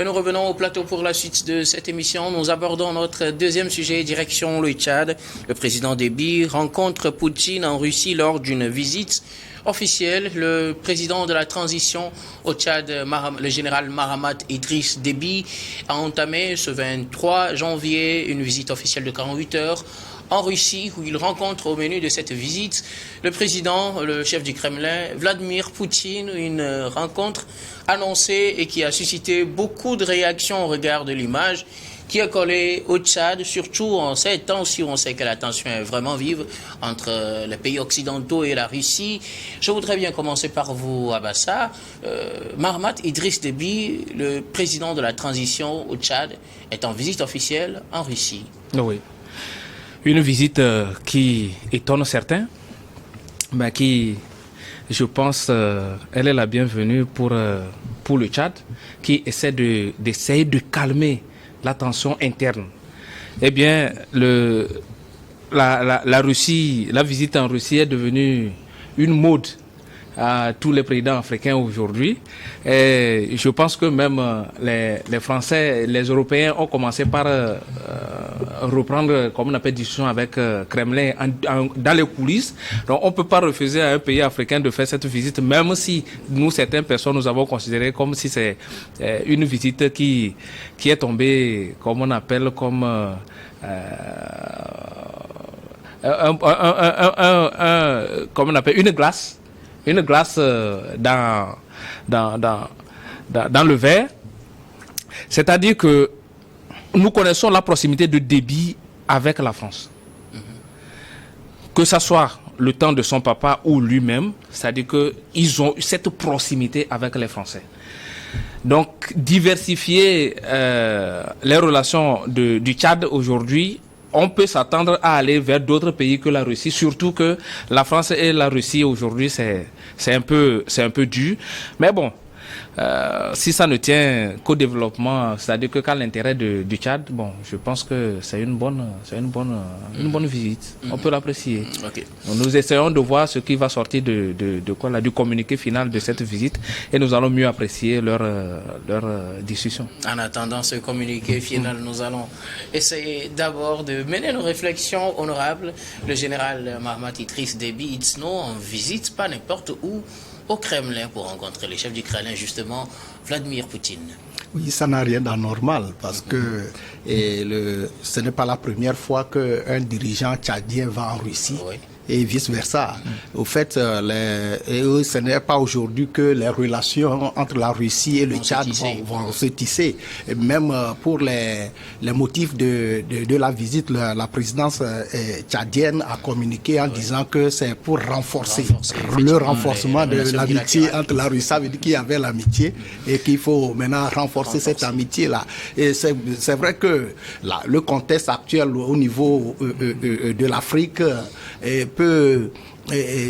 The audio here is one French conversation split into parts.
Et nous revenons au plateau pour la suite de cette émission. Nous abordons notre deuxième sujet, direction le Tchad. Le président Déby rencontre Poutine en Russie lors d'une visite officielle. Le président de la transition au Tchad, le général Mahamat Idriss Déby, a entamé ce 23 janvier une visite officielle de 48 heures en Russie, où il rencontre au menu de cette visite le président, le chef du Kremlin, Vladimir Poutine, une rencontre annoncée et qui a suscité beaucoup de réactions au regard de l'image qui est collée au Tchad, surtout en ces temps où on sait que la tension est vraiment vive entre les pays occidentaux et la Russie. Je voudrais bien commencer par vous, Abassa. Mahamat Idriss Déby, le président de la transition au Tchad, est en visite officielle en Russie. Oui. Une visite qui étonne certains, mais qui, je pense, elle est la bienvenue pour le Tchad, qui essaie d'essayer de calmer la tension interne. Eh bien, la Russie, la visite en Russie est devenue une mode à tous les présidents africains aujourd'hui. Et je pense que même les Français, les Européens ont commencé par reprendre, comme on appelle, discussion avec Kremlin dans les coulisses. Donc on ne peut pas refuser à un pays africain de faire cette visite, même si nous, certaines personnes, nous avons considéré comme si c'est une visite qui est tombée, comme on appelle, comme comme on appelle, une glace dans le verre. C'est-à-dire que nous connaissons la proximité de Déby avec la France. Que ce soit le temps de son papa ou lui-même, c'est-à-dire qu'ils ont cette proximité avec les Français. Donc, diversifier les relations du Tchad aujourd'hui, on peut s'attendre à aller vers d'autres pays que la Russie, surtout que la France et la Russie aujourd'hui, c'est un peu dur. Mais bon, si ça ne tient qu'au développement, c'est-à-dire que qu'à l'intérêt du Tchad, bon, je pense que c'est une bonne visite. On peut l'apprécier. Okay. Nous essayons de voir ce qui va sortir du communiqué final de cette visite, et nous allons mieux apprécier leur discussion. En attendant ce communiqué final, nous allons essayer d'abord de mener nos réflexions honorables. Le général Mahamat Idriss Déby Itno en visite, pas n'importe où, au Kremlin pour rencontrer le chef du Kremlin, justement, Vladimir Poutine. Oui, ça n'a rien d'anormal parce que ce n'est pas la première fois qu'un dirigeant tchadien va en Russie. Oui. Et vice-versa. Au fait, ce n'est pas aujourd'hui que les relations entre la Russie et le Tchad vont se tisser. Et même pour les motifs de la visite, la présidence tchadienne a communiqué en disant que c'est pour renforcer le renforcement de l'amitié entre la Russie. Ça veut dire qu'il y avait l'amitié et qu'il faut maintenant renforcer cette amitié-là. Et c'est vrai que le contexte actuel au niveau de l'Afrique peut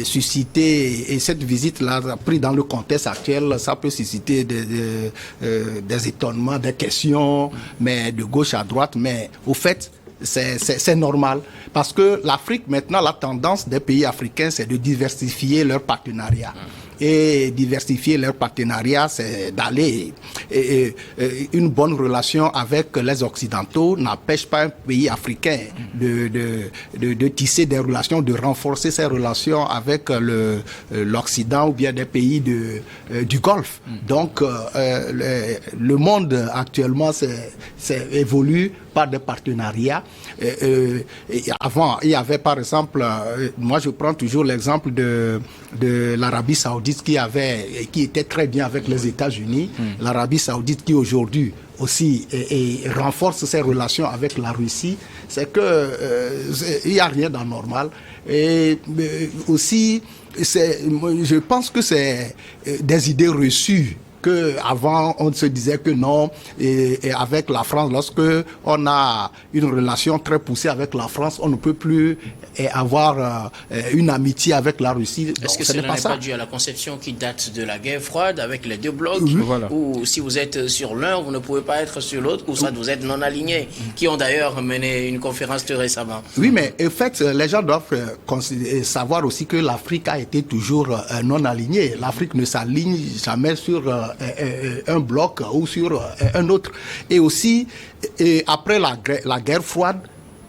susciter, et cette visite-là, pris dans le contexte actuel, ça peut susciter des étonnements, des questions, mais de gauche à droite, mais au fait, c'est normal. Parce que l'Afrique, maintenant, la tendance des pays africains, c'est de diversifier leurs partenariats. Et diversifier leurs partenariats, c'est d'aller. Une bonne relation avec les Occidentaux n'empêche pas un pays africain de tisser des relations, de renforcer ses relations avec l'Occident ou bien des pays du Golfe. Donc, le monde actuellement évolue par des partenariats. Avant, il y avait par exemple, moi je prends toujours l'exemple de l'Arabie Saoudite qui était très bien avec les États-Unis. L'Arabie Saoudite qui aujourd'hui aussi renforce ses relations avec la Russie. C'est que il n'y a rien d'anormal. Et aussi, je pense que c'est des idées reçues. Avant on se disait que non, et avec la France, lorsque on a une relation très poussée avec la France, on ne peut plus avoir une amitié avec la Russie. Est-ce que cela n'est pas dû à la conception qui date de la guerre froide avec les deux blocs, où si vous êtes sur l'un, vous ne pouvez pas être sur l'autre, ou soit vous êtes non alignés, qui ont d'ailleurs mené une conférence tout récemment. Oui, mais en fait, les gens doivent savoir aussi que l'Afrique a été toujours non alignée. L'Afrique ne s'aligne jamais sur un bloc ou sur un autre. Et aussi, après la guerre froide,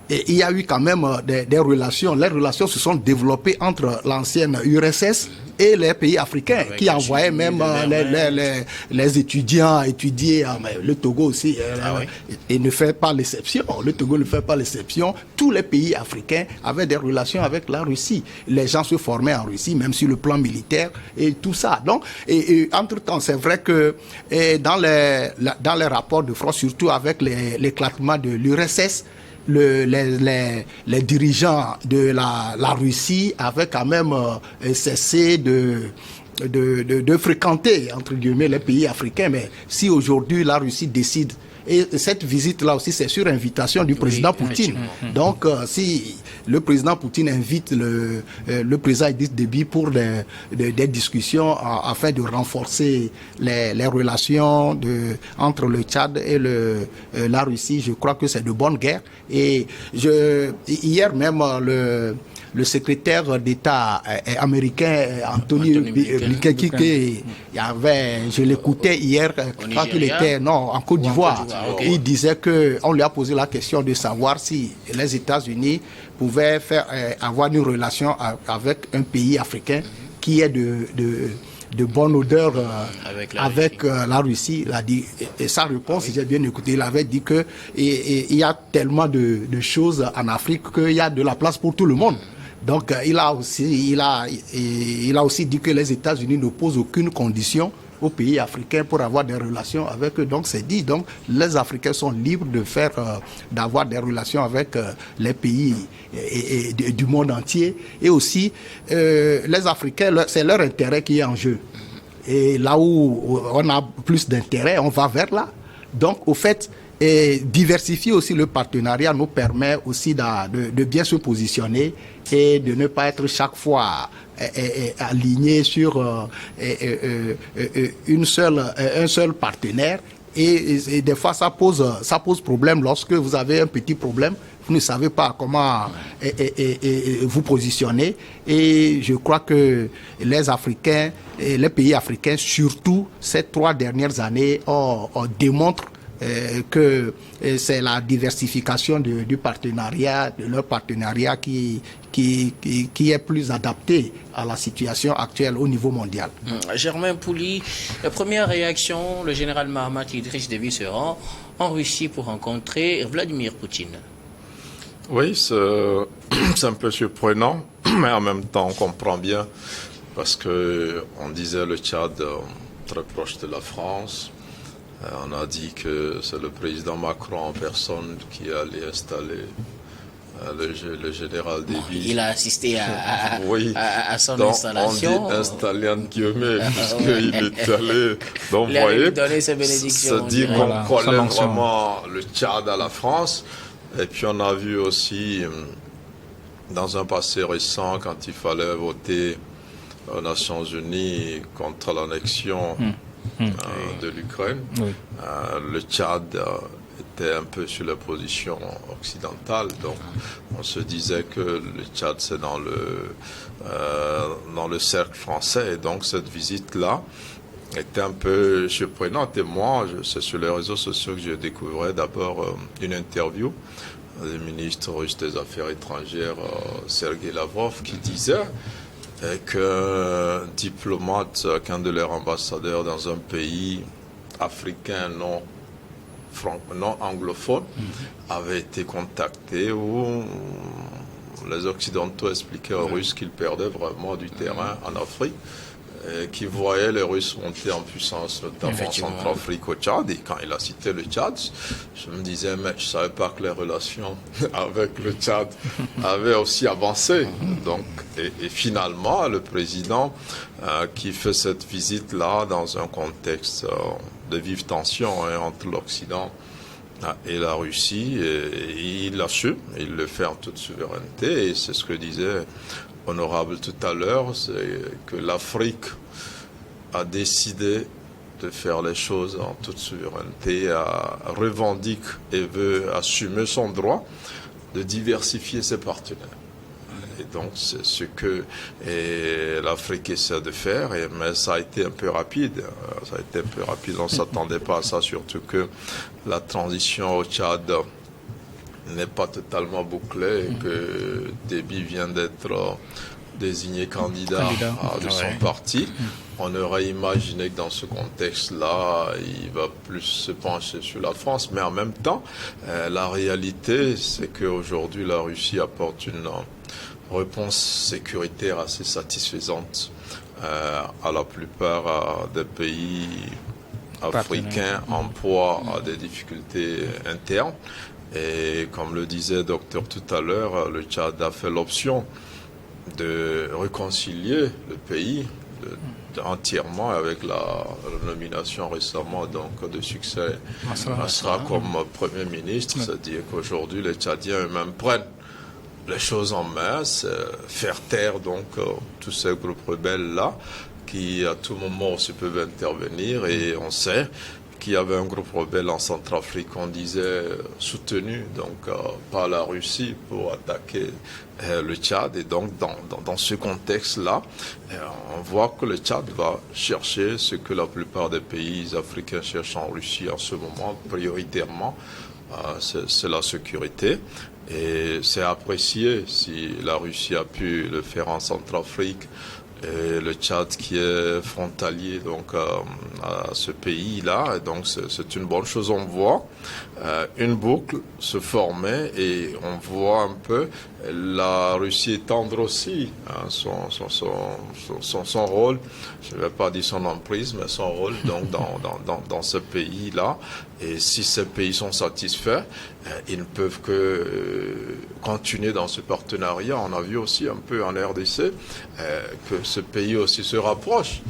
il y a eu quand même des relations. Les relations se sont développées entre l'ancienne URSS et les pays africains, qui envoyaient même les étudiants étudier. Le Togo aussi, il ne fait pas l'exception. Le Togo ne fait pas l'exception. Tous les pays africains avaient des relations avec la Russie. Les gens se formaient en Russie, même sur le plan militaire et tout ça. Donc, entre-temps, c'est vrai que dans les rapports de France, surtout avec l'éclatement de l'URSS, les dirigeants de la Russie avaient quand même cessé de fréquenter, entre guillemets, les pays africains. Mais si aujourd'hui la Russie décide, et cette visite-là aussi, c'est sur invitation du président Poutine. Donc, si le président Poutine invite le président Idriss Déby pour des discussions afin de renforcer les relations entre le Tchad et la Russie, je crois que c'est de bonne guerre. Et hier même, le secrétaire d'État américain, Anthony Blinken, je l'écoutais hier quand il était en Côte d'Ivoire. Il disait qu'on lui a posé la question de savoir si les États-Unis pouvaient avoir une relation avec un pays africain qui est de bonne odeur avec la Russie. Il a dit, et sa réponse, si j'ai bien écouté, il avait dit que il y a tellement de choses en Afrique qu'il y a de la place pour tout le monde. Donc il a aussi dit que les États-Unis ne posent aucune condition aux pays africains pour avoir des relations avec eux. Donc c'est dit. Donc les Africains sont libres d'avoir des relations avec les pays du monde entier. Et aussi les Africains, c'est leur intérêt qui est en jeu. Et là où on a plus d'intérêt, on va vers là. Donc au fait, diversifier aussi le partenariat nous permet aussi de bien se positionner et de ne pas être chaque fois aligné sur un seul partenaire. Et des fois, ça pose problème lorsque vous avez un petit problème. Vous ne savez pas comment vous positionner. Et je crois que les Africains, et les pays africains, surtout ces 3 dernières années, démontrent que c'est la diversification du partenariat, de leur partenariat qui est plus adapté à la situation actuelle au niveau mondial. Germain Pouli, la première réaction, le général Mahamat Idriss Déby se rend en Russie pour rencontrer Vladimir Poutine. Oui, c'est un peu surprenant, mais en même temps on comprend bien, parce qu'on disait le Tchad très proche de la France. On a dit que c'est le président Macron en personne qui allait installer le général Déby. Il a assisté à son donc, installation. On dit installé en guillemets, puisqu'il est allé. Donc, il a lui donné ses bénédictions. Ça dit qu'on collait vraiment le Tchad à la France. Et puis on a vu aussi, dans un passé récent, quand il fallait voter aux Nations Unies contre l'annexion de l'Ukraine. Oui. Le Tchad était un peu sur la position occidentale, donc on se disait que le Tchad c'est dans le cercle français, et donc cette visite-là était un peu surprenante. Et moi, c'est sur les réseaux sociaux que j'ai découvert d'abord une interview du ministre russe des Affaires étrangères, Sergei Lavrov, qui disait qu'un diplomate, qu'un de leurs ambassadeurs dans un pays africain non anglophone avait été contacté, où les Occidentaux expliquaient aux Russes qu'ils perdaient vraiment du terrain en Afrique, qui voyaient les Russes monter en puissance, notamment en Centrafrique, au Tchad. Et quand il a cité le Tchad, je me disais, mais je ne savais pas que les relations avec le Tchad avaient aussi avancé. Donc, et finalement, le président qui fait cette visite-là dans un contexte de vive tension entre l'Occident et la Russie, et il l'assume, il le fait en toute souveraineté, et c'est ce que disait Honorable tout à l'heure, c'est que l'Afrique a décidé de faire les choses en toute souveraineté, revendique et veut assumer son droit de diversifier ses partenaires. Et donc, c'est ce que l'Afrique essaie de faire, mais ça a été un peu rapide. On ne s'attendait pas à ça, surtout que la transition au Tchad n'est pas totalement bouclée et que Déby vient d'être désigné candidat de son parti. On aurait imaginé que dans ce contexte-là, il va plus se pencher sur la France, mais en même temps, la réalité, c'est qu'aujourd'hui, la Russie apporte une réponse sécuritaire assez satisfaisante à la plupart des pays africains en proie à des difficultés internes. Et comme le disait le docteur tout à l'heure, le Tchad a fait l'option de réconcilier le pays entièrement avec la nomination récemment donc de succès Masra comme Premier ministre. C'est-à-dire qu'aujourd'hui, les Tchadiens eux-mêmes prennent les choses en main, faire taire donc tous ces groupes rebelles-là qui à tout moment aussi peuvent intervenir. Et on sait qu'il y avait un groupe rebelle en Centrafrique, on disait soutenu donc par la Russie pour attaquer le Tchad. Et donc dans ce contexte-là, on voit que le Tchad va chercher ce que la plupart des pays africains cherchent en Russie en ce moment, prioritairement, c'est la sécurité. Et c'est apprécié si la Russie a pu le faire en Centrafrique. Et le Tchad qui est frontalier donc à ce pays-là, et donc c'est une bonne chose. On voit une boucle se former et on voit un peu la Russie étendre aussi son rôle. Je ne vais pas dire son emprise, mais son rôle donc dans ce pays-là. Et si ces pays sont satisfaits, ils ne peuvent que continuer dans ce partenariat. On a vu aussi un peu en RDC que ce pays aussi se rapproche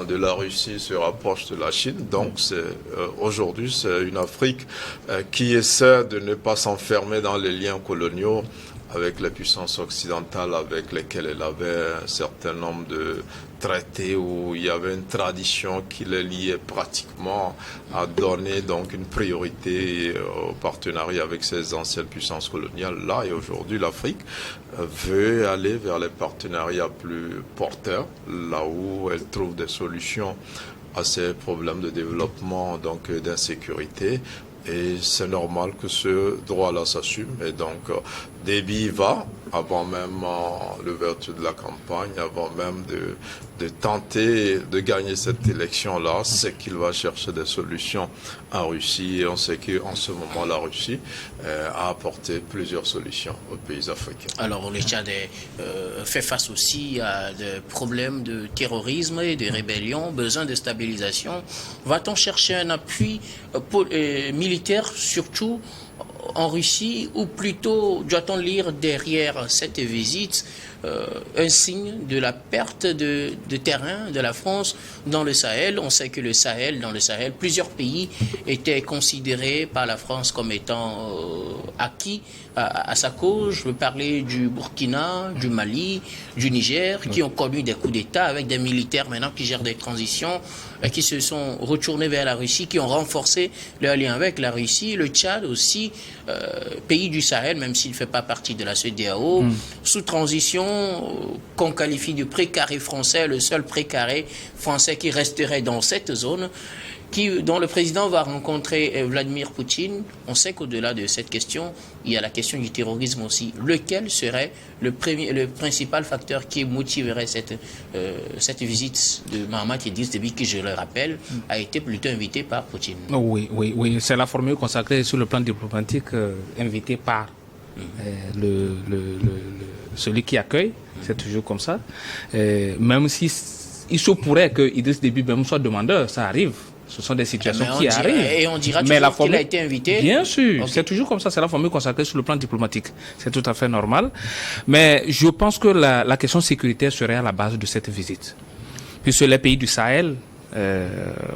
de la Russie, se rapproche de la Chine. Donc aujourd'hui, c'est une Afrique qui essaie de ne pas s'enfermer dans les liens coloniaux avec les puissances occidentales avec lesquelles elle avait un certain nombre de traités où il y avait une tradition qui les liait pratiquement à donner donc une priorité au partenariat avec ces anciennes puissances coloniales là. Et aujourd'hui, l'Afrique veut aller vers les partenariats plus porteurs, là où elle trouve des solutions à ces problèmes de développement, donc d'insécurité. Et c'est normal que ce droit-là s'assume. Et donc, Déby va, avant même l'ouverture de la campagne, avant même de tenter de gagner cette élection-là, c'est qu'il va chercher des solutions en Russie. Et on sait qu'en ce moment, la Russie a apporté plusieurs solutions aux pays africains. Alors, le Tchad fait face aussi à des problèmes de terrorisme et de rébellion, besoin de stabilisation. Va-t-on chercher un appui militaire, surtout en Russie, ou plutôt doit-on lire derrière cette visite un signe de la perte de terrain de la France dans le Sahel? On sait que dans le Sahel, plusieurs pays étaient considérés par la France comme étant acquis à sa cause. Je veux parler du Burkina, du Mali, du Niger, qui ont connu des coups d'État avec des militaires maintenant qui gèrent des transitions, qui se sont retournés vers la Russie, qui ont renforcé leur lien avec la Russie. Le Tchad aussi, pays du Sahel, même s'il ne fait pas partie de la CEDEAO, sous transition, qu'on qualifie de précaré français, le seul précaré français qui resterait dans cette zone, dont le président va rencontrer Vladimir Poutine. On sait qu'au-delà de cette question, il y a la question du terrorisme aussi. Lequel serait le principal facteur qui motiverait cette visite de Mahamat Idriss Déby, qui, je le rappelle, a été plutôt invité par Poutine? Oui. C'est la formule consacrée sur le plan diplomatique, invité par celui qui accueille. C'est toujours comme ça. Même si il se pourrait que Idriss Déby même soit demandeur, ça arrive. Ce sont des situations qui arrivent. Et on dira toujours qu'il a été invité. Bien sûr, okay. C'est toujours comme ça. C'est la formule consacrée sur le plan diplomatique. C'est tout à fait normal. Mais je pense que la question sécuritaire serait à la base de cette visite. Puisque les pays du Sahel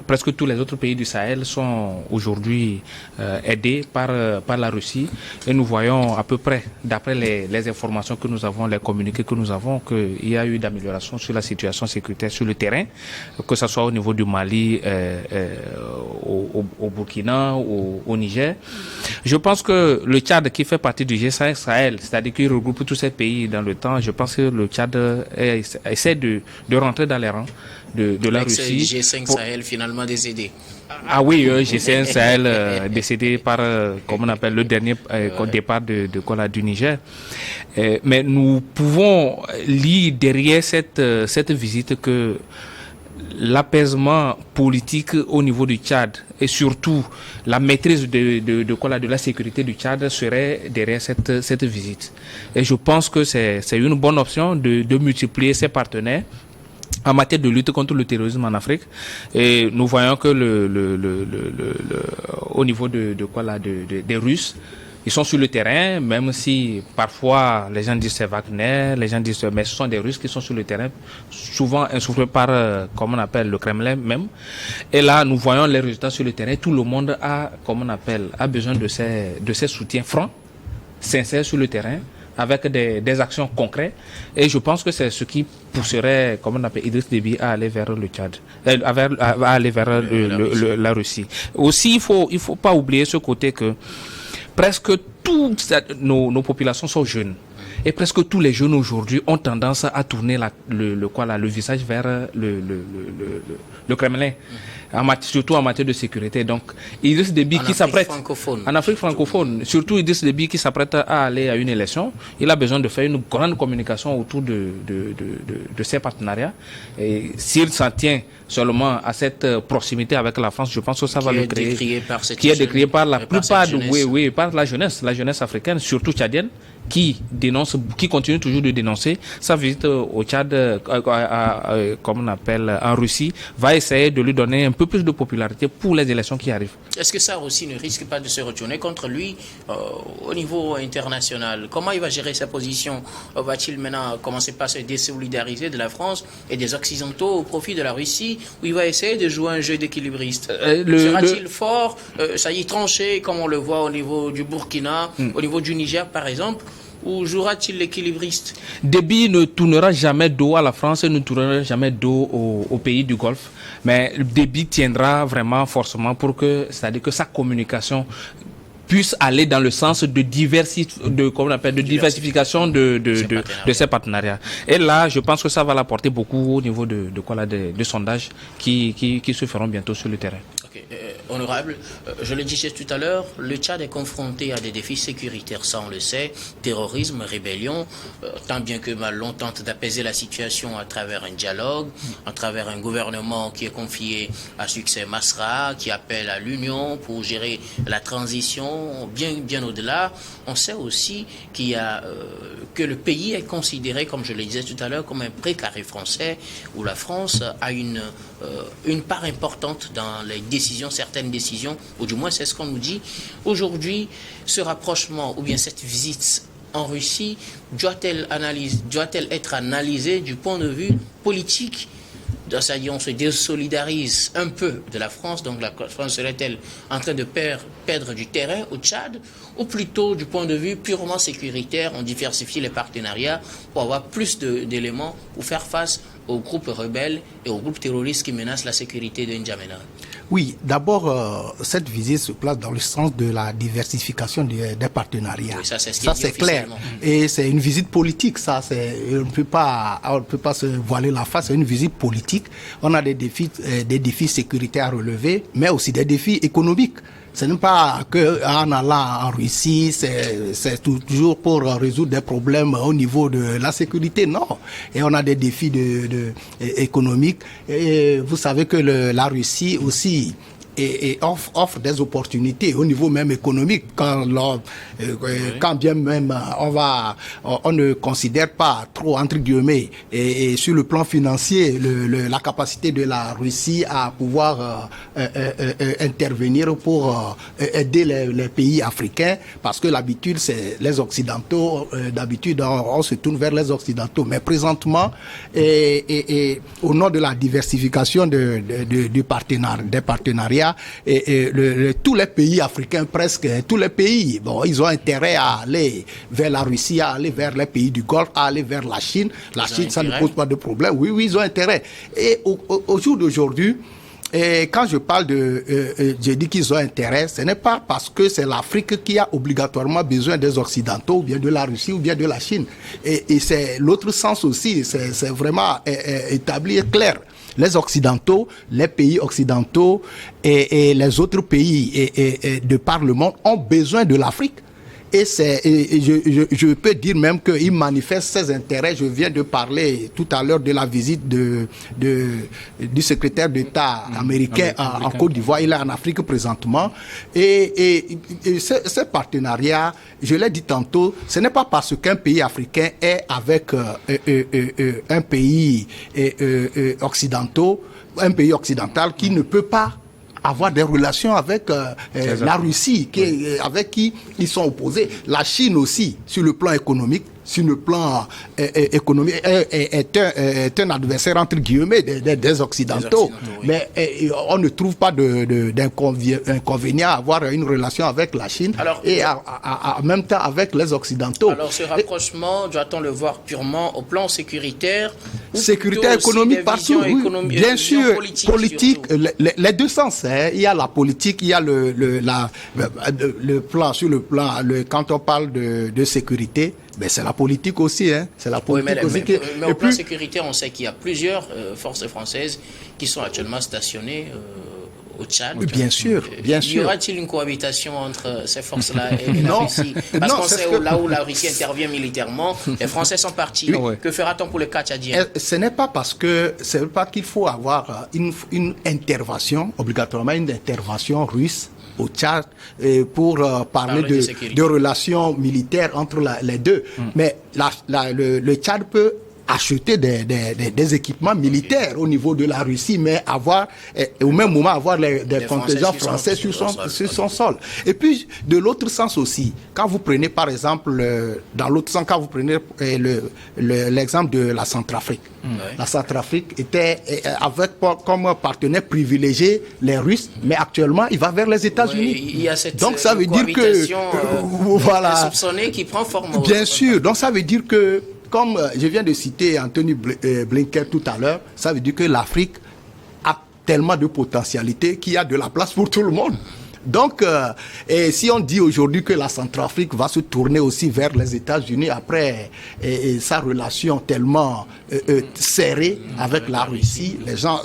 presque tous les autres pays du Sahel sont aujourd'hui aidés par la Russie. Et nous voyons à peu près, d'après les informations que nous avons, les communiqués que nous avons, qu'il y a eu d'amélioration sur la situation sécuritaire sur le terrain, que ce soit au niveau du Mali, au Burkina, au Niger. Je pense que le Tchad, qui fait partie du G5 Sahel, c'est-à-dire qui regroupe tous ces pays dans le temps, je pense que le Tchad essaie de rentrer dans les rangs de la Russie. G5 Sahel finalement décédé. Ah oui, G5 Sahel décédé par, comme on appelle, le dernier départ du Niger. Mais nous pouvons lire derrière cette visite que l'apaisement politique au niveau du Tchad et surtout la maîtrise de la sécurité du Tchad serait derrière cette visite. Et je pense que c'est une bonne option de multiplier ses partenaires en matière de lutte contre le terrorisme en Afrique. Et nous voyons que au niveau des Russes, ils sont sur le terrain, même si parfois les gens disent c'est Wagner, les gens disent mais ce sont des Russes qui sont sur le terrain, souvent insufflés par, comme on appelle, le Kremlin même. Et là, nous voyons les résultats sur le terrain. Tout le monde a, comme on appelle, a besoin de ces soutiens francs, sincères sur le terrain, avec des actions concrètes. Et je pense que c'est ce qui pousserait, comme on appelle, Idriss Déby à aller vers le Tchad, à aller vers la Russie. Aussi, il faut pas oublier ce côté que presque toutes nos populations sont jeunes. Et presque tous les jeunes aujourd'hui ont tendance à tourner le visage vers le Kremlin, surtout en matière de sécurité. Donc, Idriss Déby qui s'apprête en Afrique francophone, surtout Idriss Déby qui s'apprête à aller à une élection, il a besoin de faire une grande communication autour de ses partenariats. Et s'il s'en tient seulement à cette proximité avec la France, je pense que ça va le créer. Qui est décrié par la plupart par la jeunesse africaine, surtout tchadienne, qui continue toujours de dénoncer. Sa visite au Tchad, comme on appelle en Russie, va essayer de lui donner un peu plus de popularité pour les élections qui arrivent. Est-ce que ça aussi ne risque pas de se retourner contre lui au niveau international? Comment il va gérer sa position? Va-t-il maintenant commencer par se désolidariser de la France et des Occidentaux au profit de la Russie, ou il va essayer de jouer un jeu d'équilibriste? Sera-t-il fort, ça y est, tranché, comme on le voit au niveau du Burkina, au niveau du Niger par exemple, ou jouera-t-il l'équilibriste? Déby ne tournera jamais dos à la France et ne tournera jamais dos aux pays du Golfe. Mais Déby tiendra vraiment forcément pour que, c'est-à-dire que sa communication puisse aller dans le sens de diversification de ces partenariats. Et là, je pense que ça va l'apporter beaucoup au niveau de sondages qui se feront bientôt sur le terrain. Okay. Honorable, je le disais tout à l'heure, le Tchad est confronté à des défis sécuritaires, ça on le sait, terrorisme, rébellion, tant bien que mal on tente d'apaiser la situation à travers un dialogue, à travers un gouvernement qui est confié à Succès Masra, qui appelle à l'union pour gérer la transition, bien au-delà. On sait aussi qu'il y a, que le pays est considéré, comme je le disais tout à l'heure, comme un précaré français, où la France a une part importante dans les décisions, certaines décisions, ou du moins c'est ce qu'on nous dit. Aujourd'hui, ce rapprochement ou bien cette visite en Russie doit-elle être analysée du point de vue politique? C'est-à-dire on se désolidarise un peu de la France, donc la France serait-elle en train de perdre du terrain au Tchad, ou plutôt du point de vue purement sécuritaire, on diversifie les partenariats pour avoir plus d'éléments pour faire face aux groupes rebelles et aux groupes terroristes qui menacent la sécurité de N'Djamena? Oui, d'abord, cette visite se place dans le sens de la diversification des partenariats. Oui, ça c'est clair. Et c'est une visite politique, ça. On ne peut pas se voiler la face, c'est une visite politique. On a des défis sécuritaires à relever, mais aussi des défis économiques. Ce n'est pas qu'en allant en Russie, c'est toujours pour résoudre des problèmes au niveau de la sécurité, non. Et on a des défis économiques. Et vous savez que la Russie aussi et offre des opportunités au niveau même économique. Quand bien même on ne considère pas trop, entre guillemets, et sur le plan financier, la capacité de la Russie à pouvoir intervenir pour aider les pays africains, parce que l'habitude, c'est les Occidentaux, d'habitude, on se tourne vers les Occidentaux. Mais présentement, au nom de la diversification des partenariats, tous les pays africains, presque tous les pays, ils ont intérêt à aller vers la Russie, à aller vers les pays du Golfe, à aller vers la Chine. La Chine, ça ne pose pas de problème. Oui, ils ont intérêt. Et au jour d'aujourd'hui, quand je parle je dis qu'ils ont intérêt, ce n'est pas parce que c'est l'Afrique qui a obligatoirement besoin des Occidentaux, ou bien de la Russie, ou bien de la Chine. Et c'est l'autre sens aussi, c'est vraiment établi clair. Les Occidentaux, les pays occidentaux et les autres pays de par le monde ont besoin de l'Afrique. Et je peux dire même qu'ils manifestent ses intérêts. Je viens de parler tout à l'heure de la visite du secrétaire d'État américain en Côte d'Ivoire. Il est en Afrique présentement. Et ce partenariat, je l'ai dit tantôt, ce n'est pas parce qu'un pays africain est avec un pays occidental qui ne peut pas avoir des relations avec la Russie, avec qui ils sont opposés. La Chine aussi, sur le plan économique, est un adversaire entre guillemets des Occidentaux. Mais on ne trouve pas d'inconvénient à avoir une relation avec la Chine en même temps avec les Occidentaux. Alors ce rapprochement, doit-on le voir purement au plan sécuritaire, sécuritaire, économique, partout, bien sûr, politique, les deux sens. Il y a la politique, il y a le plan, quand on parle de sécurité, mais c'est la politique aussi, c'est la politique aussi. Mais au plan sécuritaire, on sait qu'il y a plusieurs forces françaises qui sont actuellement stationnées au Tchad. Oui, bien sûr, bien sûr. Y aura-t-il une cohabitation entre ces forces-là et la Russie? Parce qu'on sait là où la Russie intervient militairement, les Français sont partis. Oui. Que fera-t-on pour le cas tchadien? Ce n'est pas qu'il faut avoir une intervention, obligatoirement une intervention russe au Tchad pour parler de relations militaires entre les deux. Mais le Tchad peut acheter des équipements militaires au niveau de la Russie, mais au même moment avoir des contingents français sur son sol. Et puis, de l'autre sens aussi, quand vous prenez par exemple, quand vous prenez l'exemple de la Centrafrique. La Centrafrique avait comme partenaire privilégié les Russes, mais actuellement, il va vers les États-Unis. Donc, ça veut dire que voilà, soupçonné qui prend forme. Bien sûr. Donc, ça veut dire que, comme je viens de citer Anthony Blinken tout à l'heure, ça veut dire que l'Afrique a tellement de potentialité qu'il y a de la place pour tout le monde. Donc, si on dit aujourd'hui que la Centrafrique va se tourner aussi vers les États-Unis après sa relation tellement serrée avec la Russie, les gens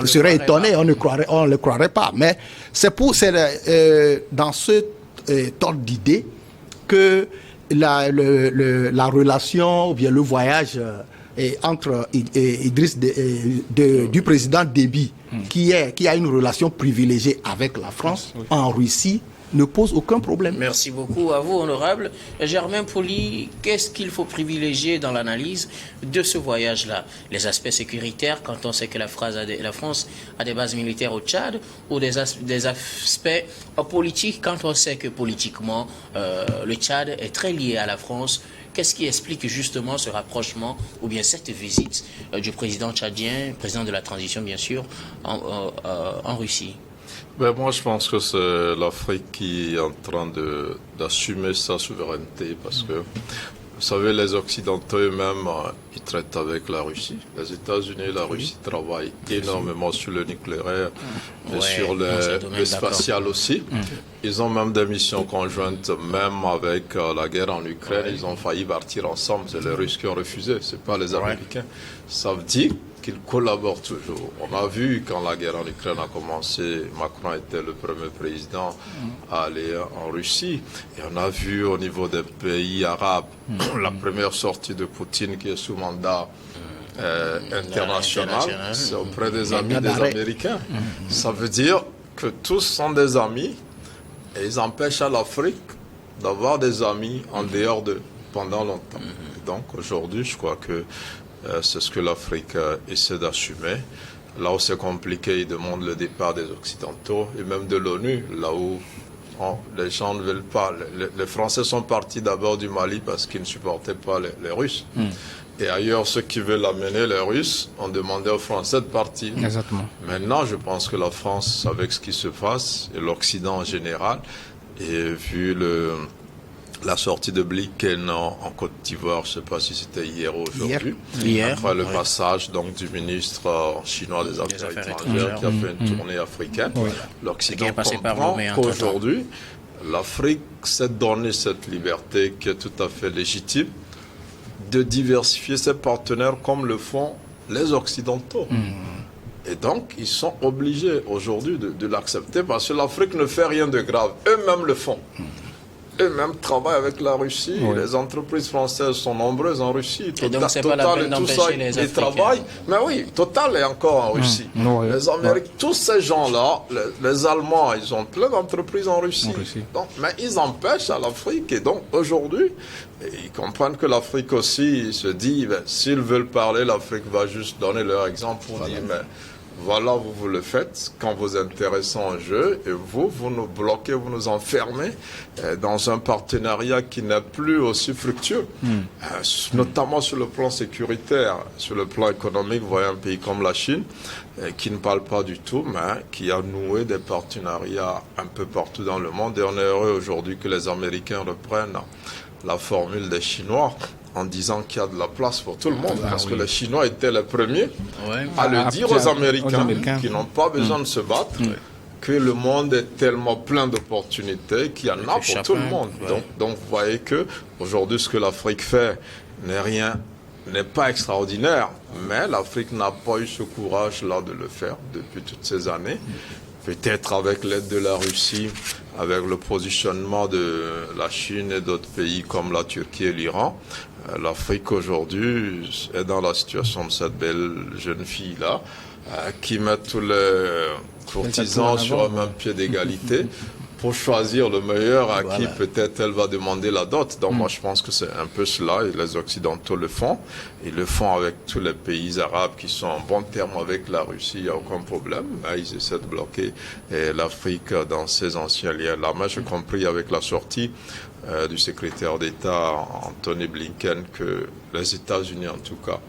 seraient étonnés, on ne le croirait pas. Mais c'est dans ce ordre d'idée que la relation ou bien le voyage entre Idriss du président Déby qui a une relation privilégiée avec la France en Russie ne pose aucun problème. Merci beaucoup à vous, honorable. Germain Pauly, qu'est-ce qu'il faut privilégier dans l'analyse de ce voyage-là? Les aspects sécuritaires, quand on sait que la France a des bases militaires au Tchad, ou des aspects politiques, quand on sait que politiquement, le Tchad est très lié à la France. Qu'est-ce qui explique justement ce rapprochement ou bien cette visite du président tchadien, président de la transition bien sûr, en Russie? Moi, je pense que c'est l'Afrique qui est en train d'assumer sa souveraineté parce que, vous savez, les Occidentaux eux-mêmes, ils traitent avec la Russie. Les États-Unis et la Russie travaillent énormément sur le nucléaire et sur le spatial aussi. Ils ont même des missions conjointes, même avec la guerre en Ukraine. Ils ont failli partir ensemble. C'est les Russes qui ont refusé, c'est pas les Américains. Ça veut dire qu'ils collaborent toujours. On a vu quand la guerre en Ukraine a commencé, Macron était le premier président à aller en Russie. Et on a vu au niveau des pays arabes, la première sortie de Poutine qui est sous mandat internationale, c'est auprès des amis des Américains. Ça veut dire que tous sont des amis et ils empêchent à l'Afrique d'avoir des amis en dehors d'eux pendant longtemps. Donc aujourd'hui, je crois que c'est ce que l'Afrique essaie d'assumer. Là où c'est compliqué, ils demandent le départ des Occidentaux et même de l'ONU, là où les gens ne veulent pas. Les Français sont partis d'abord du Mali parce qu'ils ne supportaient pas les Russes. Et ailleurs, ceux qui veulent amener les Russes ont demandé aux Français de partir. Exactement. Maintenant, je pense que la France, avec ce qui se passe, et l'Occident en général, et vu la sortie de Blinken en Côte d'Ivoire, je ne sais pas si c'était hier ou aujourd'hui, après le passage donc, du ministre chinois des Affaires étrangères qui a fait une tournée africaine, l'Occident comprend qu'aujourd'hui, l'Afrique s'est donné cette liberté qui est tout à fait légitime de diversifier ses partenaires comme le font les Occidentaux. Et donc, ils sont obligés aujourd'hui de l'accepter parce que l'Afrique ne fait rien de grave. Eux-mêmes le font. Eux-mêmes travaillent avec la Russie. Les entreprises françaises sont nombreuses en Russie. Et donc, c'est pas la peine d'empêcher les Africains. Travaillent. Mais oui, Total est encore en Russie. Les Américains, tous ces gens-là, les Allemands, ils ont plein d'entreprises en Russie. Donc, mais ils empêchent à l'Afrique. Et donc, aujourd'hui, ils comprennent que l'Afrique aussi se dit, s'ils veulent parler, l'Afrique va juste donner leur exemple pour dire, mais voilà, vous le faites quand vos intérêts sont en jeu et vous nous bloquez, vous nous enfermez dans un partenariat qui n'est plus aussi fructueux, notamment sur le plan sécuritaire, sur le plan économique. Vous voyez un pays comme la Chine qui ne parle pas du tout, mais qui a noué des partenariats un peu partout dans le monde et on est heureux aujourd'hui que les Américains reprennent la formule des Chinois en disant qu'il y a de la place pour tout le monde, parce que les Chinois étaient les premiers à le dire aux Américains qui n'ont pas besoin de se battre, que le monde est tellement plein d'opportunités qu'il y en a pour tout le monde. Donc vous voyez que aujourd'hui ce que l'Afrique fait n'est pas extraordinaire, mais l'Afrique n'a pas eu ce courage-là de le faire depuis toutes ces années. Peut-être avec l'aide de la Russie, avec le positionnement de la Chine et d'autres pays comme la Turquie et l'Iran, l'Afrique aujourd'hui est dans la situation de cette belle jeune fille-là, qui met tous les courtisans sur un même pied d'égalité pour choisir le meilleur à qui peut-être elle va demander la dot. Donc moi je pense que c'est un peu cela et les Occidentaux le font. Ils le font avec tous les pays arabes qui sont en bon terme avec la Russie, il n'y a aucun problème. Là, ils essaient de bloquer l'Afrique dans ses anciens liens-là. Mais j'ai compris avec la sortie du secrétaire d'État Anthony Blinken que les États-Unis en tout cas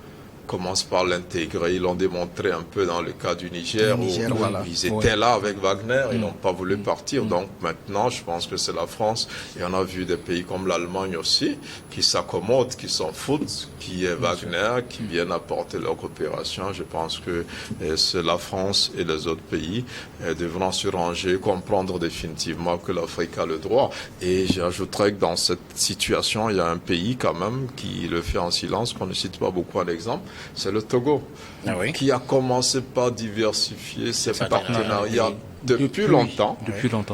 commencent par l'intégrer. Ils l'ont démontré un peu dans le cas du Niger où ils étaient là avec Wagner, ils n'ont pas voulu partir. Donc maintenant, je pense que c'est la France. Et on a vu des pays comme l'Allemagne aussi qui s'accommodent, qui s'en foutent, qui est Wagner, qui viennent apporter leur coopération. Je pense que c'est la France et les autres pays devront se ranger, comprendre définitivement que l'Afrique a le droit. Et j'ajouterais que dans cette situation, il y a un pays quand même qui le fait en silence, qu'on ne cite pas beaucoup à l'exemple. C'est le Togo, qui a commencé par diversifier ses partenariats depuis longtemps,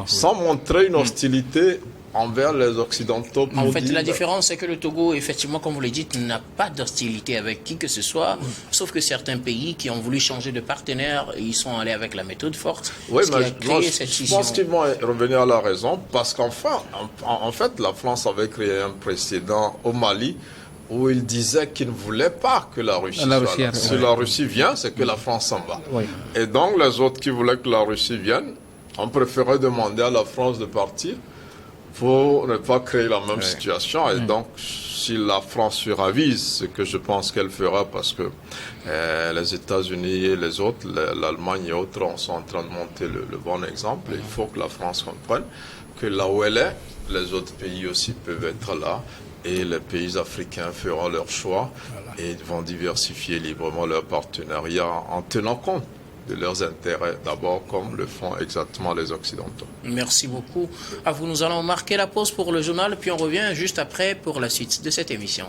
sans montrer une hostilité envers les Occidentaux. En fait, la différence, c'est que le Togo, effectivement, comme vous le dites, n'a pas d'hostilité avec qui que ce soit, sauf que certains pays qui ont voulu changer de partenaire, ils sont allés avec la méthode forte. Oui, mais je pense qu'ils vont revenir à la raison, parce qu'enfin, en fait, la France avait créé un précédent au Mali, où il disait qu'il ne voulait pas que la Russie soit là. Si la Russie vient, c'est que la France s'en va. Et donc, les autres qui voulaient que la Russie vienne ont préféré demander à la France de partir pour ne pas créer la même situation. Et donc, si la France se ravise, ce que je pense qu'elle fera, parce que les États-Unis et les autres, l'Allemagne et autres, sont en train de monter le bon exemple. Et il faut que la France comprenne que là où elle est, les autres pays aussi peuvent être là. Et les pays africains feront leur choix et vont diversifier librement leurs partenariats en tenant compte de leurs intérêts d'abord, comme le font exactement les Occidentaux. Merci beaucoup à vous. Nous allons marquer la pause pour le journal, puis on revient juste après pour la suite de cette émission.